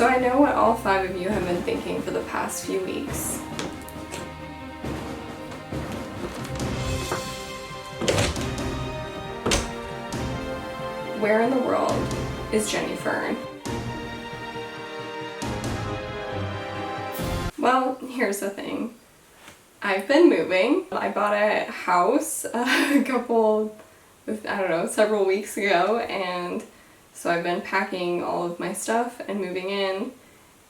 So I know what all 5 of you have been thinking for the past few weeks. Where in the world is Jenny Fern? Well, here's the thing. I've been moving. I bought a house several weeks ago, and so I've been packing all of my stuff and moving in,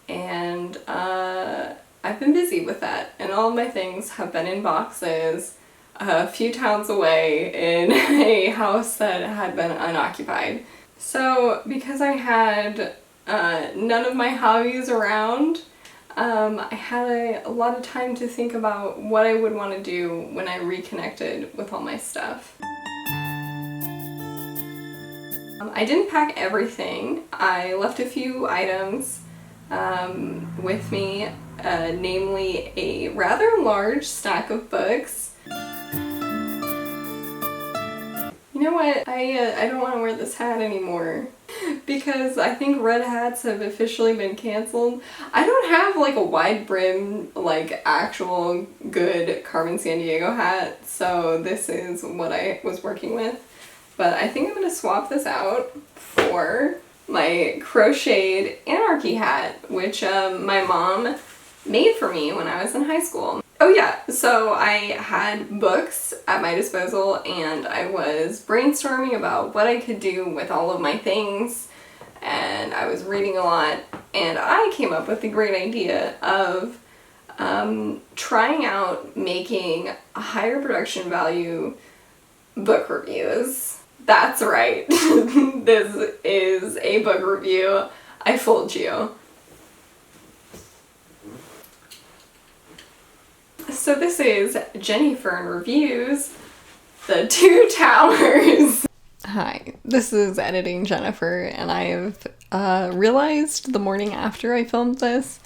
and I've been busy with that, and all of my things have been in boxes a few towns away in a house that had been unoccupied. So because I had none of my hobbies around, I had a lot of time to think about what I would want to do when I reconnected with all my stuff. I didn't pack everything. I left a few items with me, namely a rather large stack of books. You know what? I don't want to wear this hat anymore because I think red hats have officially been canceled. I don't have like a wide brim, like actual good Carmen Sandiego hat, so this is what I was working with. But I think I'm going to swap this out for my crocheted anarchy hat, which my mom made for me when I was in high school. Oh yeah, so I had books at my disposal and I was brainstorming about what I could do with all of my things, and I was reading a lot, and I came up with the great idea of trying out making a higher production value book reviews. That's right, this is a book review. I fooled you. So this is Jenny Fern Reviews The Two Towers. Hi, this is Editing Jennifer, and I have realized the morning after I filmed this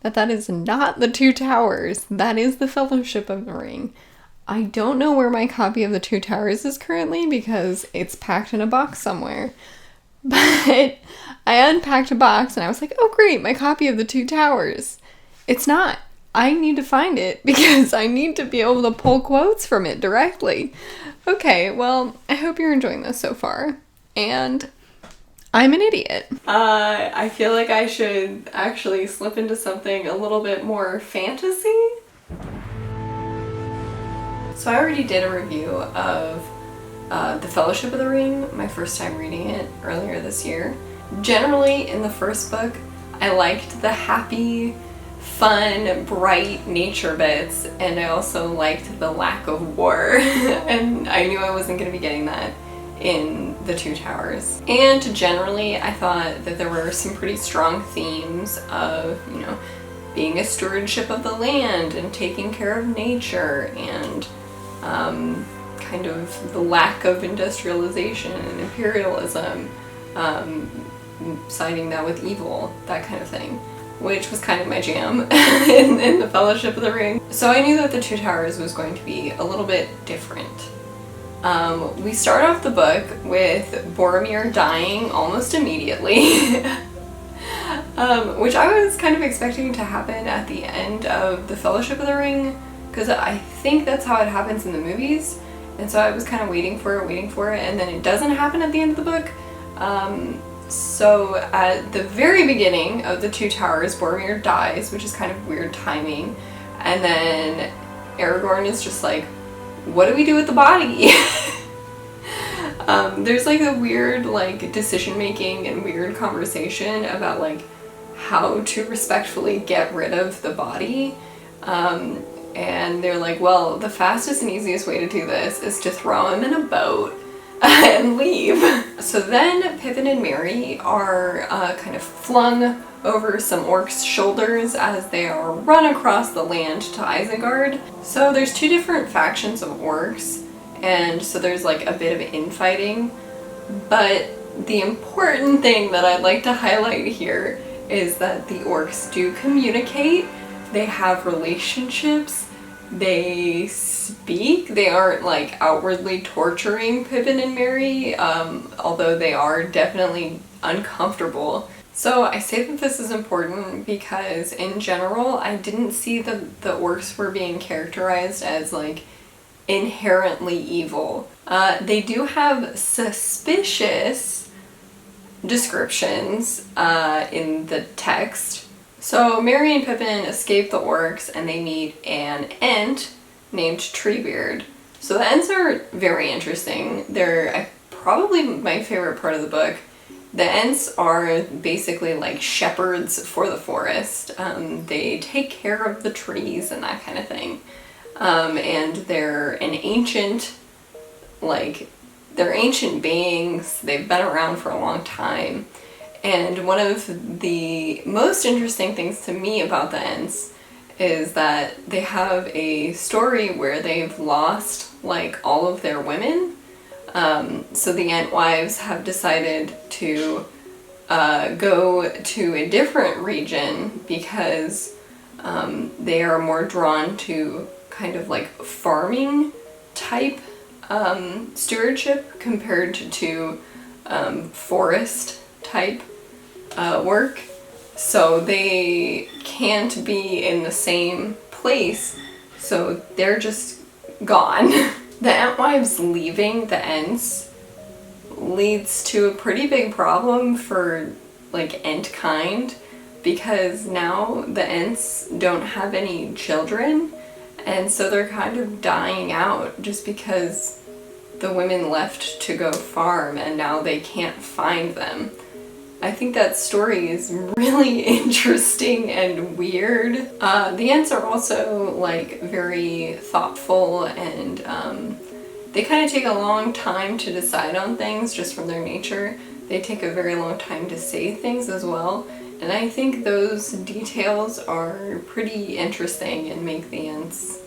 that is not The Two Towers. That is The Fellowship of the Ring. I don't know where my copy of The Two Towers is currently because it's packed in a box somewhere. But I unpacked a box and I was like, oh great, my copy of The Two Towers. It's not. I need to find it because I need to be able to pull quotes from it directly. Okay, well, I hope you're enjoying this so far. And I'm an idiot. I feel like I should actually slip into something a little bit more fantasy. So I already did a review of The Fellowship of the Ring, my first time reading it earlier this year. Generally, in the first book, I liked the happy, fun, bright nature bits, and I also liked the lack of war. And I knew I wasn't going to be getting that in The Two Towers. And generally, I thought that there were some pretty strong themes of, being a stewardship of the land and taking care of nature, and kind of the lack of industrialization and imperialism, siding that with evil, that kind of thing, which was kind of my jam in The Fellowship of the Ring. So I knew that The Two Towers was going to be a little bit different. We start off the book with Boromir dying almost immediately, which I was kind of expecting to happen at the end of The Fellowship of the Ring, because I think that's how it happens in the movies, and so I was kind of waiting for it, and then it doesn't happen at the end of the book. So at the very beginning of The Two Towers, Boromir dies, which is kind of weird timing, and then Aragorn is just like, what do we do with the body? There's like a weird decision making and weird conversation about how to respectfully get rid of the body. And they're like, well, the fastest and easiest way to do this is to throw him in a boat and leave. So then Pippin and Merry are kind of flung over some orcs' shoulders as they are run across the land to Isengard. So there's two different factions of orcs, and so there's a bit of infighting. But the important thing that I'd like to highlight here is that the orcs do communicate. They have relationships, they speak, they aren't outwardly torturing Pippin and Merry, although they are definitely uncomfortable So I say that this is important because in general I didn't see that the orcs were being characterized as like inherently evil. They do have suspicious descriptions in the text. So Merry and Pippin escape the orcs and they meet an Ent named Treebeard. So the Ents are very interesting. They're probably my favorite part of the book. The Ents are basically like shepherds for the forest. They take care of the trees and that kind of thing. And they're an ancient, they're ancient beings. They've been around for a long time. And one of the most interesting things to me about the Ents is that they have a story where they've lost like all of their women. So the Ent wives have decided to go to a different region because they are more drawn to kind of like farming type stewardship compared to forest type work. So they can't be in the same place, so they're just gone. The Entwives leaving the Ents leads to a pretty big problem for like Ent kind, because now the Ents don't have any children, and so they're kind of dying out just because the women left to go farm and now they can't find them. I think that story is really interesting and weird. The Ents are also like very thoughtful, and they kind of take a long time to decide on things just from their nature. They take a very long time to say things as well. And I think those details are pretty interesting and make the Ents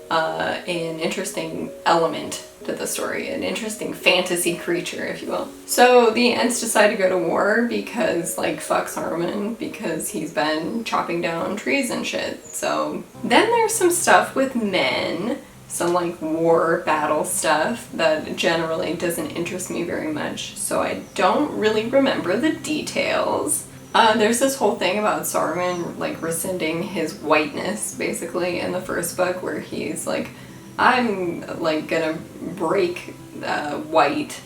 an interesting element to the story, an interesting fantasy creature, if you will. So the Ents decide to go to war because, like, fuck Saruman, because he's been chopping down trees and shit. So then there's some stuff with men, some like war battle stuff that generally doesn't interest me very much, so I don't really remember the details. There's this whole thing about Saruman like rescinding his whiteness basically in the first book, where he's like, I'm like gonna break white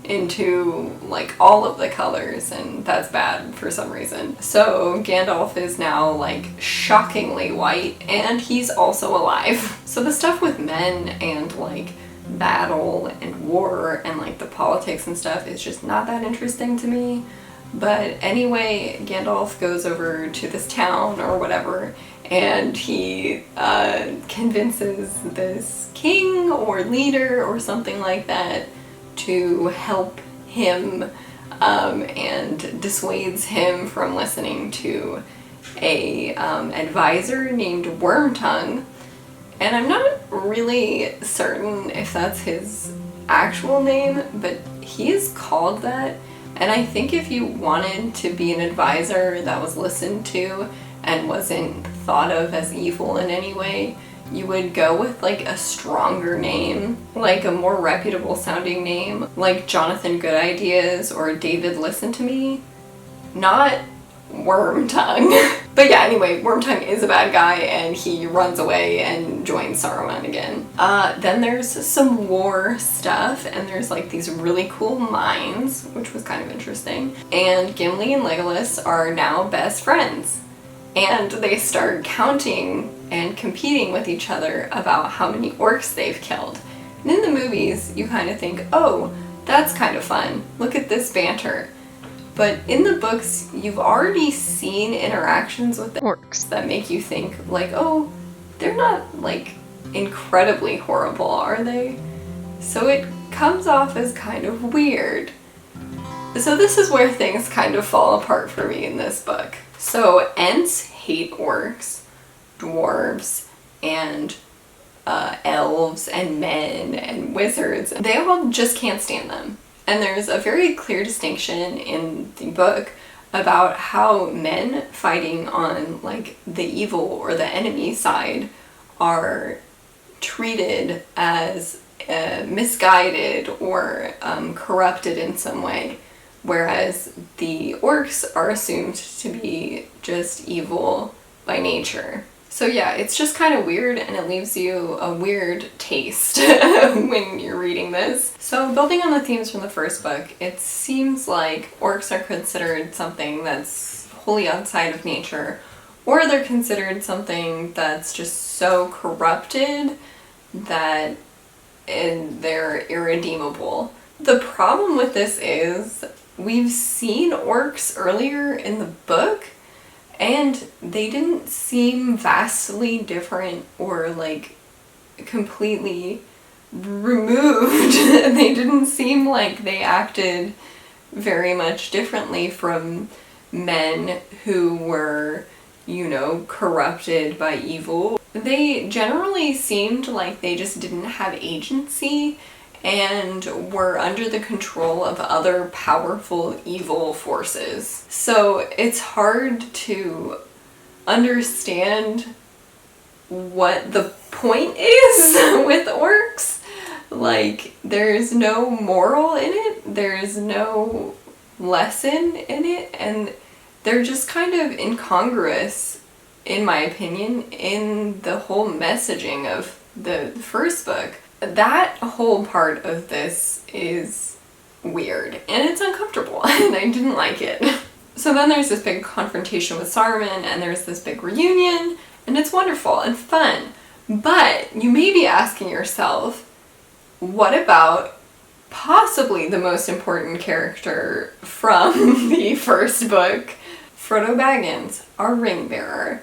into like all of the colors, and that's bad for some reason. So Gandalf is now like shockingly white, and he's also alive. So the stuff with men and like battle and war and like the politics and stuff is just not that interesting to me. But anyway, Gandalf goes over to this town or whatever, and he convinces this king or leader or something like that to help him, and dissuades him from listening to a advisor named Wormtongue. And I'm not really certain if that's his actual name, but he is called that. And I think if you wanted to be an advisor that was listened to and wasn't thought of as evil in any way, you would go with like a stronger name, like a more reputable sounding name, like Jonathan Good Ideas or David Listen to Me, not Wormtongue. But yeah, anyway, Wormtongue is a bad guy and he runs away and joins Saruman again. Then there's some war stuff, and there's like these really cool mines, which was kind of interesting. And Gimli and Legolas are now best friends. And they start counting and competing with each other about how many orcs they've killed. And in the movies, you kind of think, oh, that's kind of fun. Look at this banter. But in the books, you've already seen interactions with the orcs that make you think, like, oh, they're not, like, incredibly horrible, are they? So it comes off as kind of weird. So this is where things kind of fall apart for me in this book. So Ents hate orcs, dwarves, and elves, and men, and wizards. They all just can't stand them. And there's a very clear distinction in the book about how men fighting on like the evil or the enemy side are treated as misguided or corrupted in some way. whereas the orcs are assumed to be just evil by nature. So yeah, it's just kind of weird, and it leaves you a weird taste when you're reading this. So building on the themes from the first book, it seems like orcs are considered something that's wholly outside of nature, or they're considered something that's just so corrupted that they're irredeemable. The problem with this is we've seen orcs earlier in the book, and they didn't seem vastly different or like completely removed. They didn't seem like they acted very much differently from men who were, you know, corrupted by evil. They generally seemed like they just didn't have agency and were under the control of other powerful evil forces. So it's hard to understand what the point is with orcs. Like, there's no moral in it, there's no lesson in it, and they're just kind of incongruous, in my opinion, in the whole messaging of the first book. That whole part of this is weird, and it's uncomfortable, and I didn't like it. So then there's this big confrontation with Saruman, and there's this big reunion, and it's wonderful and fun. But you may be asking yourself, what about possibly the most important character from the first book, Frodo Baggins, our ring bearer?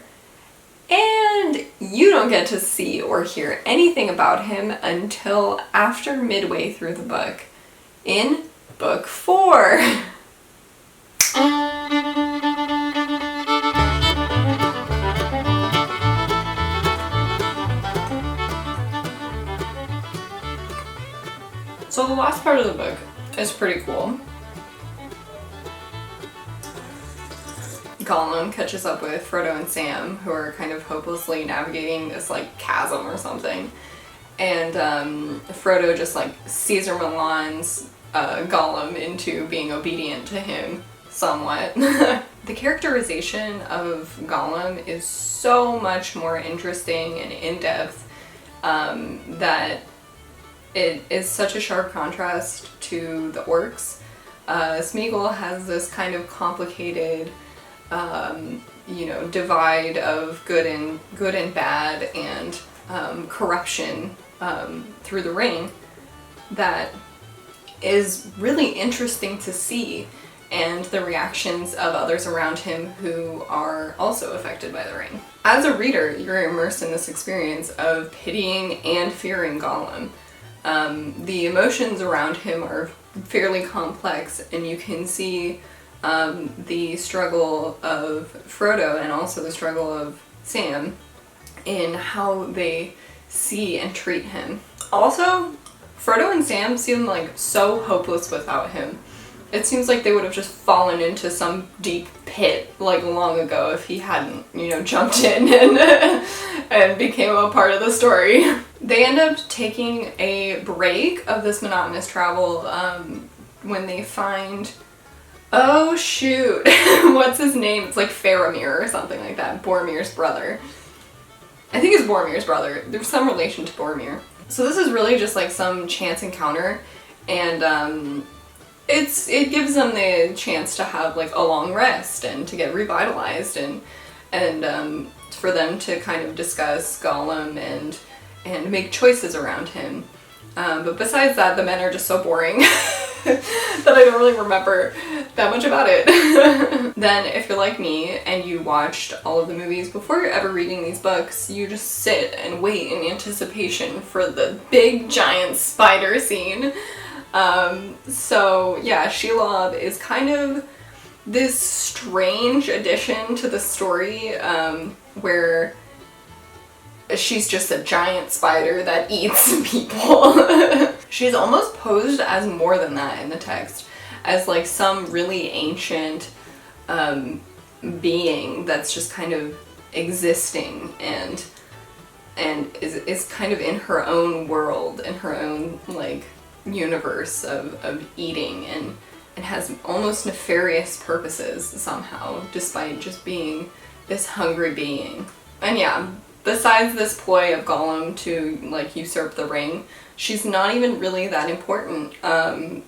And you don't get to see or hear anything about him until after midway through the book, in book 4. So the last part of the book is pretty cool. Gollum catches up with Frodo and Sam, who are kind of hopelessly navigating this like chasm or something, and Frodo just like Caesar Milans Gollum into being obedient to him somewhat. The characterization of Gollum is so much more interesting and in-depth that it is such a sharp contrast to the orcs. Smeagol has this kind of complicated you know, divide of good and bad and corruption through the ring that is really interesting to see, and the reactions of others around him who are also affected by the ring. As a reader, you're immersed in this experience of pitying and fearing Gollum. The emotions around him are fairly complex, and you can see the struggle of Frodo and also the struggle of Sam in how they see and treat him. Also, Frodo and Sam seem like so hopeless without him. It seems like they would have just fallen into some deep pit like long ago if he hadn't, you know, jumped in and became a part of the story. They end up taking a break of this monotonous travel when they find, oh shoot, what's his name? It's like Faramir or something like that. Boromir's brother. I think it's Boromir's brother. There's some relation to Boromir. So this is really just like some chance encounter, and it gives them the chance to have like a long rest and to get revitalized, and for them to kind of discuss Gollum and make choices around him. But besides that, the men are just so boring that I don't really remember that much about it. Then if you're like me and you watched all of the movies before you're ever reading these books, you just sit and wait in anticipation for the big giant spider scene. So yeah, Shelob is kind of this strange addition to the story, where she's just a giant spider that eats people. She's almost posed as more than that in the text, as like some really ancient being that's just kind of existing and is kind of in her own world, in her own like universe of eating and and has almost nefarious purposes somehow, despite just being this hungry being. And yeah, besides this ploy of Gollum to like usurp the ring, she's not even really that important.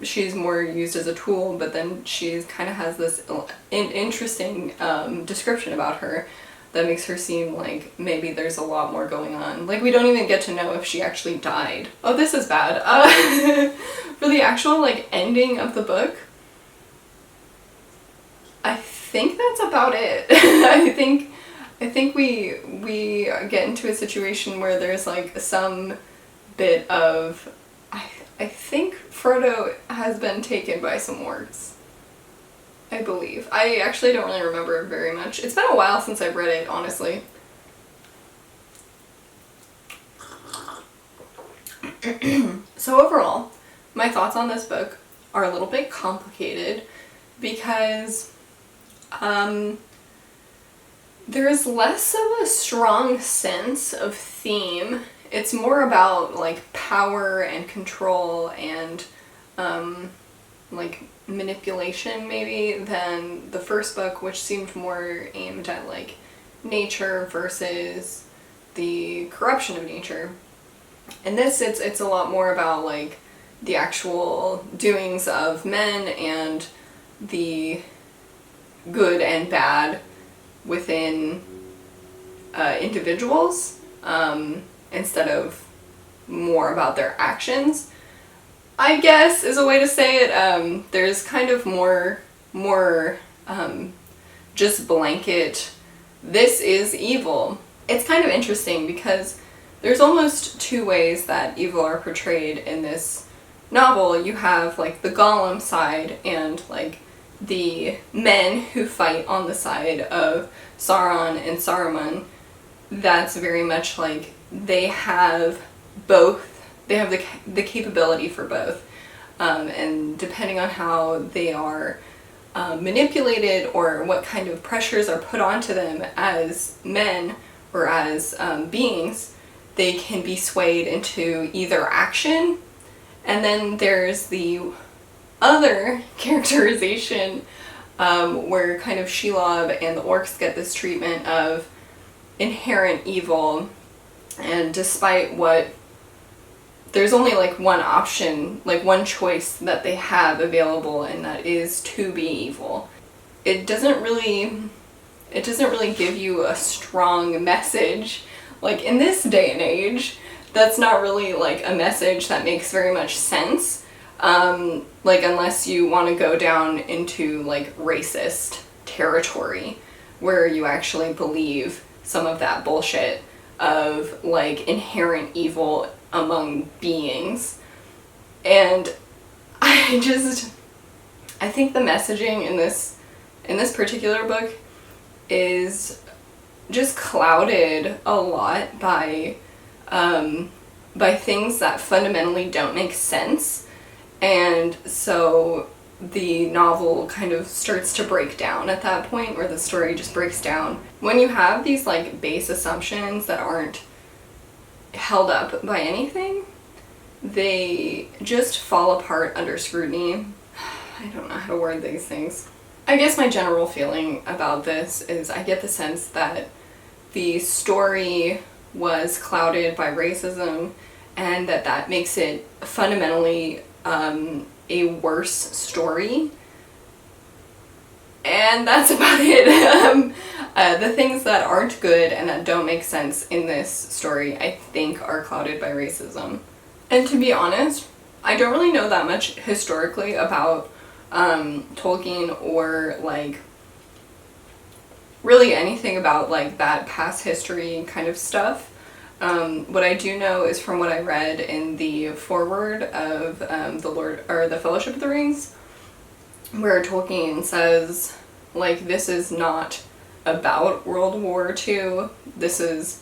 She's more used as a tool, but then she kind of has this interesting description about her that makes her seem like maybe there's a lot more going on. Like, we don't even get to know if she actually died. Oh, this is bad. For the actual like ending of the book, I think that's about it. I think we get into a situation where there's like some bit of, I think Frodo has been taken by some orcs, I believe. I actually don't really remember very much. It's been a while since I've read it, honestly. So overall, my thoughts on this book are a little bit complicated because there is less of a strong sense of theme. It's more about like power and control and like manipulation maybe than the first book, which seemed more aimed at like nature versus the corruption of nature. In this, it's a lot more about like the actual doings of men and the good and bad within individuals, instead of more about their actions, I guess is a way to say it. There's kind of more just blanket, this is evil. It's kind of interesting because there's almost two ways that evil are portrayed in this novel. You have like the Gollum side and like the men who fight on the side of Sauron and Saruman. That's very much like they have both. They have the capability for both. And depending on how they are manipulated or what kind of pressures are put onto them as men or as beings, they can be swayed into either action. And then there's the other characterization where kind of Shelob and the orcs get this treatment of inherent evil, and despite what, there's only like one option, like one choice that they have available, and that is to be evil. It doesn't really give you a strong message. Like in this day and age, that's not really like a message that makes very much sense. Like unless you want to go down into like racist territory where you actually believe some of that bullshit of like inherent evil among beings. And I think the messaging in this particular book is just clouded a lot by things that fundamentally don't make sense. And so the novel kind of starts to break down at that point, where the story just breaks down. When you have these like base assumptions that aren't held up by anything, they just fall apart under scrutiny. I don't know how to word these things. I guess my general feeling about this is I get the sense that the story was clouded by racism, and that makes it fundamentally a worse story. And that's about it. The things that aren't good and that don't make sense in this story, I think, are clouded by racism. And to be honest, I don't really know that much historically about Tolkien, or like really anything about like that past history kind of stuff. What I do know is from what I read in the foreword of the Fellowship of the Rings, where Tolkien says, like, this is not about World War II. This is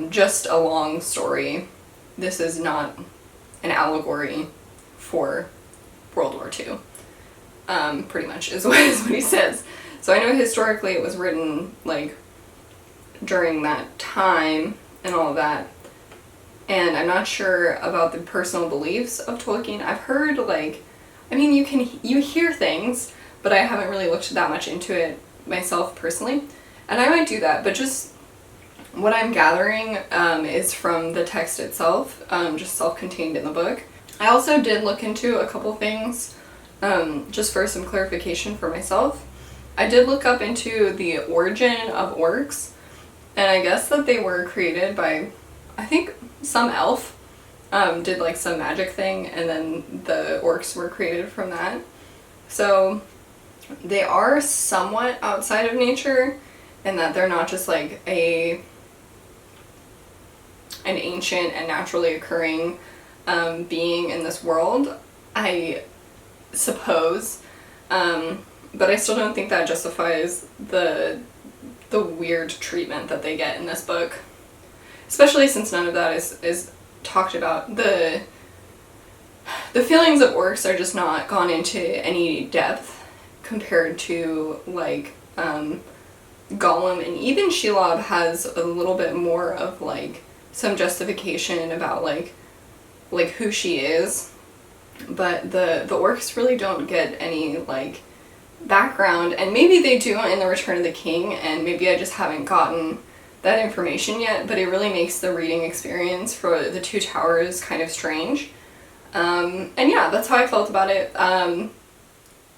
just a long story. This is not an allegory for World War II. Pretty much is what he says. So I know historically it was written like during that time and all of that. And I'm not sure about the personal beliefs of Tolkien. I've heard like I mean, you hear things, but I haven't really looked that much into it myself personally, and I might do that, but just what I'm gathering is from the text itself, just self-contained in the book. I also did look into a couple things, just for some clarification for myself. I did look up into the origin of orcs, and I guess that they were created by, I think, some elf did like some magic thing, and then the orcs were created from that. So they are somewhat outside of nature, in that they're not just like an ancient and naturally occurring being in this world, I suppose. But I still don't think that justifies the weird treatment that they get in this book. Especially since none of that is talked about. The feelings of orcs are just not gone into any depth compared to like Gollum, and even Shelob has a little bit more of like some justification about like who she is, but the orcs really don't get any like background, and maybe they do in the Return of the King, and maybe I just haven't gotten that information yet, but it really makes the reading experience for the Two Towers kind of strange. And yeah, that's how I felt about it.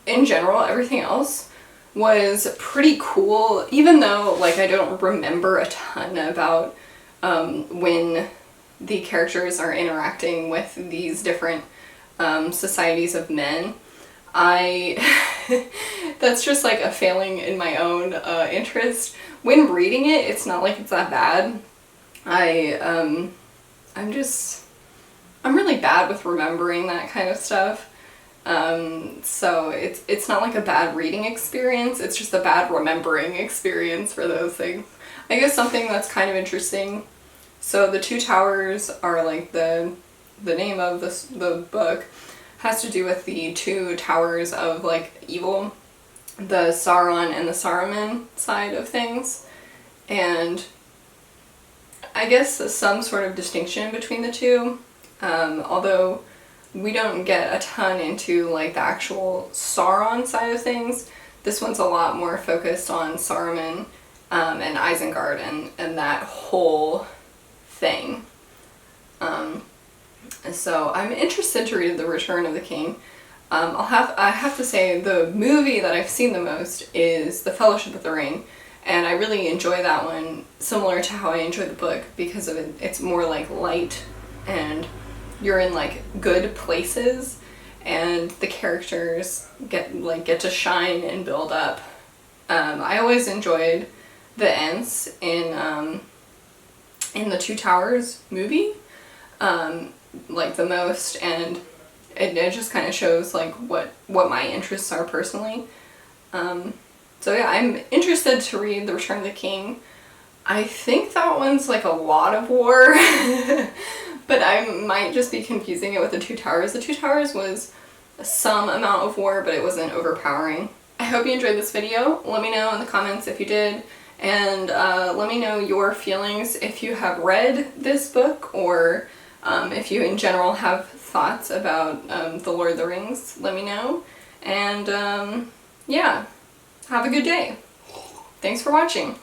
In general, everything else was pretty cool, even though like I don't remember a ton about when the characters are interacting with these different societies of men. That's just like a failing in my own interest. When reading it, it's not like it's that bad. I'm really bad with remembering that kind of stuff. So it's not like a bad reading experience, it's just a bad remembering experience for those things. I guess something that's kind of interesting, so the Two Towers are like the name of the book has to do with the two towers of like evil, the Sauron and the Saruman side of things, and I guess some sort of distinction between the two, although we don't get a ton into like the actual Sauron side of things. This one's a lot more focused on Saruman and Isengard and that whole thing. So I'm interested to read The Return of the King. I have to say the movie that I've seen the most is The Fellowship of the Ring, and I really enjoy that one, similar to how I enjoy the book, because of it's more like light and you're in like good places, and the characters get to shine and build up. I always enjoyed the Ents in the Two Towers movie like the most, and it just kind of shows like what my interests are personally. So yeah, I'm interested to read The Return of the King. I think that one's like a lot of war, but I might just be confusing it with The Two Towers. The Two Towers was some amount of war, but it wasn't overpowering. I hope you enjoyed this video. Let me know in the comments if you did, and let me know your feelings if you have read this book, or if you in general have thoughts about The Lord of the Rings. Let me know, and yeah, have a good day. Thanks for watching.